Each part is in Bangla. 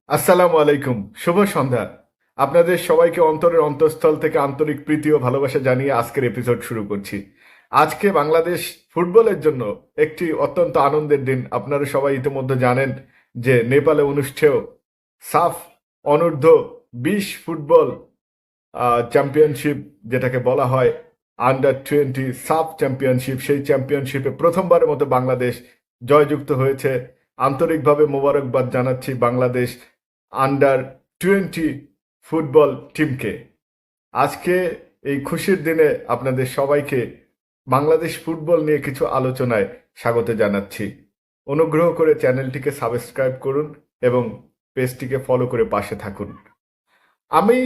আসসালামু আলাইকুম, শুভ সন্ধ্যা। আপনাদের সবাইকে অন্তরের অন্তঃস্থল থেকে আন্তরিক প্রীতি ও ভালোবাসা জানিয়ে আজকের এপিসোড শুরু করছি। আজকে বাংলাদেশ ফুটবলের জন্য একটি অত্যন্ত আনন্দের দিন। আপনারা সবাই ইতিমধ্যে জানেন যে নেপালে অনুষ্ঠেয় সাফ অনূর্ধ্ব 20 ফুটবল চ্যাম্পিয়নশিপ, যেটাকে বলা হয় আন্ডার 20 সাফ চ্যাম্পিয়নশিপ, সেই চ্যাম্পিয়নশিপে প্রথমবারের মতো বাংলাদেশ জয়যুক্ত হয়েছে। আন্তরিকভাবে মোবারকবাদ জানাচ্ছি বাংলাদেশ আন্ডার 20 ফুটবল টিমকে। আজকে এই খুশির দিনে আপনাদের সবাইকে বাংলাদেশ ফুটবল নিয়ে কিছু আলোচনায় স্বাগত জানাচ্ছি। অনুগ্রহ করে চ্যানেলটিকে সাবস্ক্রাইব করুন এবং পেজটিকে ফলো করে পাশে থাকুন। আমি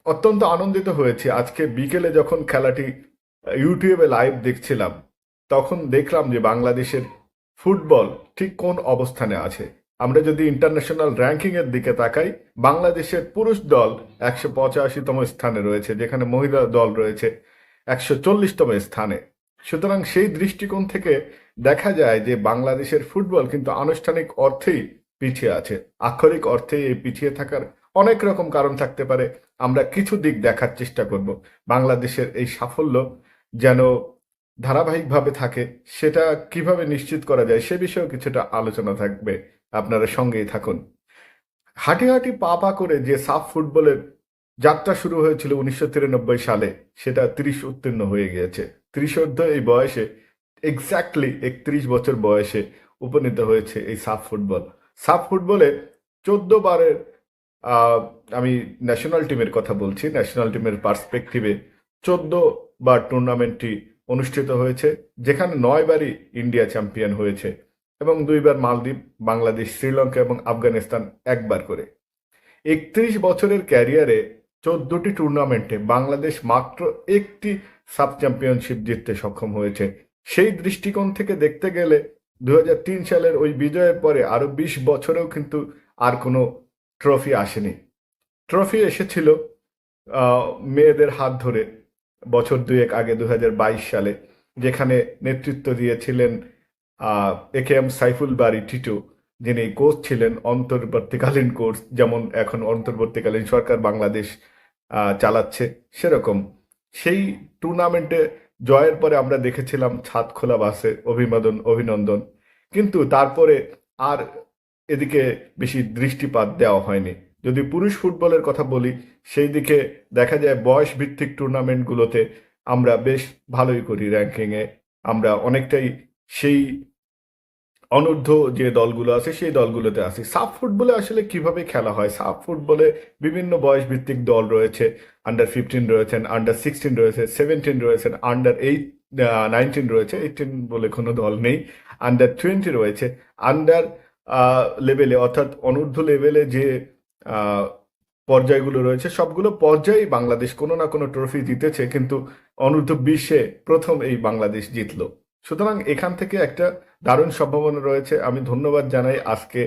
অত্যন্ত আনন্দিত হয়েছি আজকে বিকেলে যখন খেলাটি ইউটিউবে লাইভ দেখছিলাম, তখন দেখলাম যে বাংলাদেশের ফুটবল ঠিক কোন অবস্থানে আছে। আমরা যদি ইন্টারন্যাশনাল র্যাঙ্কিংয়ের দিকে তাকাই, বাংলাদেশের পুরুষ দল 185তম স্থানে রয়েছে, যেখানে মহিলা দল রয়েছে 140তম স্থানে। সুতরাং সেই দৃষ্টিকোণ থেকে দেখা যায় যে বাংলাদেশের ফুটবল কিন্তু আনুষ্ঠানিক অর্থেই পিছিয়ে আছে। আক্ষরিক অর্থে এই পিছিয়ে থাকার অনেক রকম কারণ থাকতে পারে। আমরা কিছু দিক দেখার চেষ্টা করব। বাংলাদেশের এই সাফল্য যেন ধারাবাহিকভাবে থাকে, সেটা কিভাবে নিশ্চিত করা যায় সে বিষয়েও কিছুটা আলোচনা থাকবে। আপনারা সঙ্গেই থাকুন। হাঁটি হাঁটি পা পা করে যে সাফ ফুটবলের যাত্রা শুরু হয়েছিল 1993 সালে, সেটা 30 উত্তীর্ণ হয়ে গিয়েছে। 30 এই বয়সে, এক্স্যাক্টলি 31 বছর বয়সে উপনীত হয়েছে এই সাফ ফুটবল। সাফ ফুটবলে 14 বারের আমি ন্যাশনাল টিমের কথা বলছি, ন্যাশনাল টিমের পার্সপেক্টিভে 14 বার টুর্নামেন্টটি অনুষ্ঠিত হয়েছে, যেখানে 9বারই ইন্ডিয়া চ্যাম্পিয়ন হয়েছে এবং 2বার মালদ্বীপ, বাংলাদেশ, শ্রীলঙ্কা এবং আফগানিস্তান একবার করে। 31 বছরের ক্যারিয়ারে 14টি টুর্নামেন্টে বাংলাদেশ মাত্র একটি সাব চ্যাম্পিয়নশিপ জিততে সক্ষম হয়েছে। সেই দৃষ্টিকোণ থেকে দেখতে গেলে 2003 সালের ওই বিজয়ের পরে আরো 20 বছরেও কিন্তু আর কোনো ট্রফি আসেনি। ট্রফি এসেছিল মেয়েদের হাত ধরে বছর দুয়েক আগে 2022 সালে, যেখানে নেতৃত্ব দিয়েছিলেন AKM সাইফুল বারী টিটু, যিনি কোচ ছিলেন, অন্তর্বর্তীকালীন কোচ, যেমন এখন অন্তর্বর্তীকালীন সরকার বাংলাদেশ চালাচ্ছে সেরকম। সেই টুর্নামেন্টে জয়ের পরে আমরা দেখেছিলাম ছাদ খোলা বাসে অভিনন্দন, কিন্তু তারপরে আর এদিকে বেশি দৃষ্টিপাত দেওয়া হয়নি। যদি পুরুষ ফুটবলের কথা বলি, সেই দিকে দেখা যায় বয়স ভিত্তিক টুর্নামেন্টগুলোতে আমরা বেশ ভালোই করি র্যাঙ্কিংয়ে। আমরা অনেকটাই সেই অনূর্ধ্ব যে দলগুলো আছে সেই দলগুলোতে আছে। সাব ফুটবলে আসলে কিভাবে খেলা হয়? সাব ফুটবলে বিভিন্ন বয়স ভিত্তিক দল রয়েছে। আন্ডার 15 রয়েছেন, আন্ডার 16 রয়েছে, 17 রয়েছেন, আন্ডার 19 রয়েছে, 18 বলে কোনো দল নেই, আন্ডার 20 রয়েছে। আন্ডার লেভেলে, অর্থাৎ অনূর্ধ্ব লেভেলে যে আহ, পর্যায়গুলো রয়েছে, সবগুলো পর্যায়েই বাংলাদেশ কোনো না কোনো ট্রফি জিতেছে, কিন্তু অনূর্ধ্ব 20-এ প্রথম এই বাংলাদেশ জিতলো। সুতরাং এখান থেকে একটা দারুণ সম্ভাবনা রয়েছে। আমি ধন্যবাদ জানাই আজকে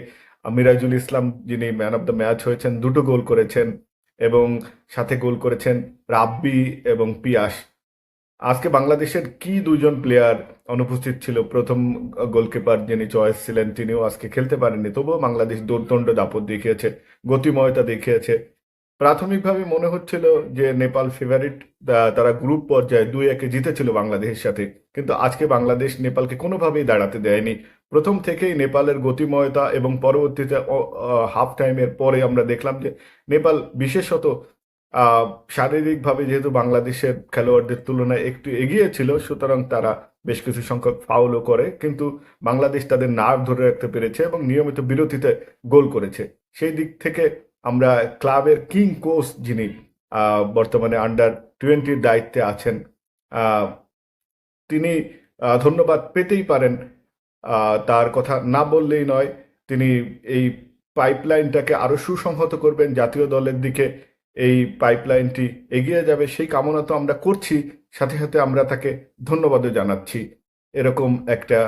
মিরাজুল ইসলাম, যিনি ম্যান অফ দ্য ম্যাচ হয়েছেন, 2টো গোল করেছেন, এবং সাথে গোল করেছেন রাব্বি এবং পিয়াস। আজকে বাংলাদেশের কি দুজন প্লেয়ার অনুপস্থিত ছিল। প্রথম গোলকিপার যিনি চয়েস ছিলেন, তিনিও আজকে খেলতে পারেননি, তবুও বাংলাদেশ দুর্দণ্ড দাপট দেখিয়েছে, গতিময়তা দেখিয়েছে। প্রাথমিকভাবে মনে হচ্ছিল যে নেপাল ফেভারিট, তারা গ্রুপ পর্যায়ে 2-1 জিতেছিল বাংলাদেশের সাথে, কিন্তু আজকে বাংলাদেশ নেপালকে কোনোভাবেই দাঁড়াতে দেয়নি। প্রথম থেকেই নেপালের গতিময়তা, এবং পরবর্তীতে হাফ টাইমের পরে আমরা দেখলাম যে নেপাল বিশেষত শারীরিকভাবে যেহেতু বাংলাদেশের খেলোয়াড়দের তুলনায় একটু এগিয়ে ছিল, সুতরাং তারা বেশ কিছু সংখ্যক ফাউলও করে, কিন্তু বাংলাদেশ তাদের নার্ভ ধরে রাখতে পেরেছে এবং নিয়মিত বিরতিতে গোল করেছে। সেই দিক থেকে আমরা ক্লাবের কিং কোচ, যিনি বর্তমানে আন্ডার 20 দায়িত্বে আছেন, আহ, তিনি ধন্যবাদ পেতেই পারেন। তার কথা না বললেই নয়। তিনি এই পাইপলাইনটাকে আরো সুসংহত করবেন, জাতীয় দলের দিকে এই পাইপলাইনটি এগিয়ে যাবে সেই কামনা তো আমরা করছি, সাথে সাথে আমরা তাকে ধন্যবাদও জানাচ্ছি। এরকম একটা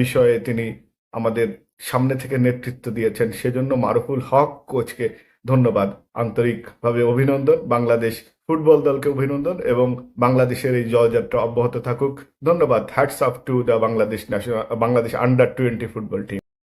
বিষয়ে তিনি আমাদের সামনে থেকে নেতৃত্ব দিয়েছেন, সেজন্য মারুফুল হক কোচকে ধন্যবাদ, আন্তরিকভাবে অভিনন্দন। বাংলাদেশ ফুটবল দলকে অভিনন্দন, এবং বাংলাদেশের এই জয়যাত্রা অব্যাহত থাকুক। ধন্যবাদ। Hats off to the Bangladesh under 20 football team.